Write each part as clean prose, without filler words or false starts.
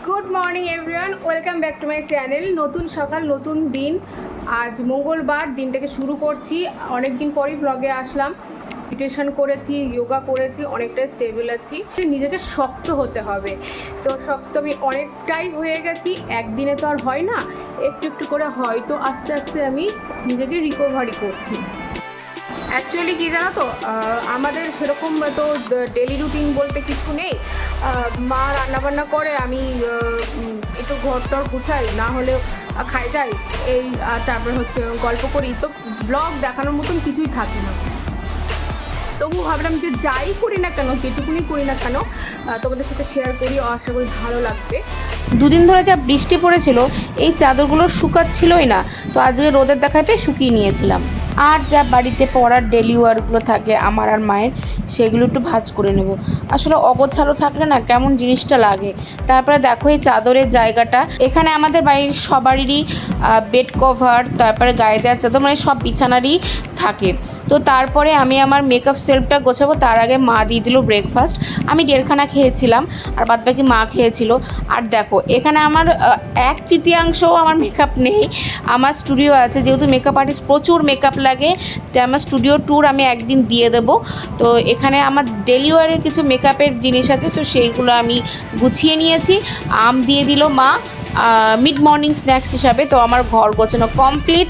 Good morning everyone, welcome back to my channel. নতুন সকাল, নতুন দিন। আজ মঙ্গলবার, দিনটাকে শুরু করছি। অনেক দিন পরই ব্লগে আসলাম। মেডিটেশন করেছি, যোগা করেছি, অনেকটাই স্টেবল আছি। নিজেকে শক্ত হতে হবে। তো শক্ত আমি অনেকটাই হয়ে গেছি। একদিনে তো আর হয় না, একটু একটু করে হয়। তো আস্তে আস্তে আমি নিজেকে রিকভারি করছি। অ্যাকচুয়ালি কী জানো তো, আমাদের সেরকম তো ডেলি রুটিন বলতে কিছু নেই। মা রান্নাবান্না করে, আমি একটু ঘর টর গুছাই, না হলে খাই যাই এই, তারপর হচ্ছে গল্প করি। তো ব্লগ দেখানোর মতন কিছুই থাকে না। তবু ভাবলাম যে যাই করি না কেন, যেটুকুনি করি না কেন, তোমাদের সাথে শেয়ার করি, আশা করি ভালো লাগবে। দুদিন ধরে যা বৃষ্টি পড়েছিল, এই চাদরগুলো শুকাচ্ছিলই না। তো আজকে রোদের দেখায় পেয়ে শুকিয়ে নিয়েছিলাম। আর যা বাড়িতে পড়ার ডেলি ওয়ার্কগুলো থাকে আমার আর মায়ের, সেগুলো একটু ভাঁজ করে নেব। আসলে অগোছালো থাকলে না কেমন জিনিসটা লাগে। তারপরে দেখো এই চাদরের জায়গাটা, এখানে আমাদের বাড়ির সবারই বেড কভার, তারপরে গায়ে দেওয়ার চাদর, মানে সব বিছানারই থাকে। তো তারপরে আমি আমার মেকআপ সেলফটা গোছাবো, তার আগে মা দিয়ে দিল ব্রেকফাস্ট। আমি 1.5খানা খেয়েছিলাম, আর বাদবাকি মা খেয়েছিল। আর দেখো এখানে আমার 1/3 আমার মেকআপ নেই। আমার স্টুডিও আছে, যেহেতু মেকআপ আর্টিস্ট প্রচুর মেকআপ লাগে, তাই আমার স্টুডিও ট্যুর আমি একদিন দিয়ে দেবো। তো এখানে আমার ডেলি ওয়ারের কিছু মেকআপের জিনিস আছে, তো সেইগুলো আমি গুছিয়ে নিয়েছি। আম দিয়ে দিল মা মিড মর্নিং স্ন্যাক্স হিসাবে। তো আমার ঘর গোছানো কমপ্লিট।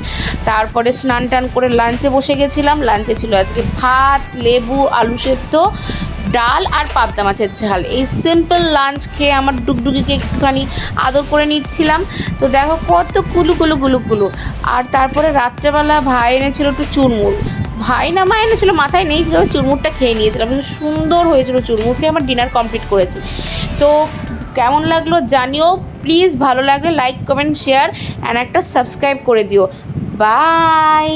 তারপরে স্নান টান করে লাঞ্চে বসে গেছিলাম। লাঞ্চে ছিল আজকে ভাত, লেবু, আলু সেদ্ধ, ডাল আর পাবদা মাছের ঝাল। এই সিম্পল লাঞ্চ খেয়ে আমার ডুগডুগিকে একটুখানি আদর করে নিচ্ছিলাম। তো দেখো কত গুলু। আর তারপরে রাত্রেবেলা ভাই এনেছিল একটু চুরমুর। ভাই না মা এনেছিল, মাথায় নেই, চুরমুরটা খেয়ে নিয়েছিলাম। সুন্দর হয়েছিল চুরমুর, খেয়ে আমার ডিনার কমপ্লিট করেছি। তো কেমন লাগলো জানিও প্লিজ। ভালো লাগলে লাইক, কমেন্ট, শেয়ার অ্যান্ড একটা সাবস্ক্রাইব করে দিও। বাই।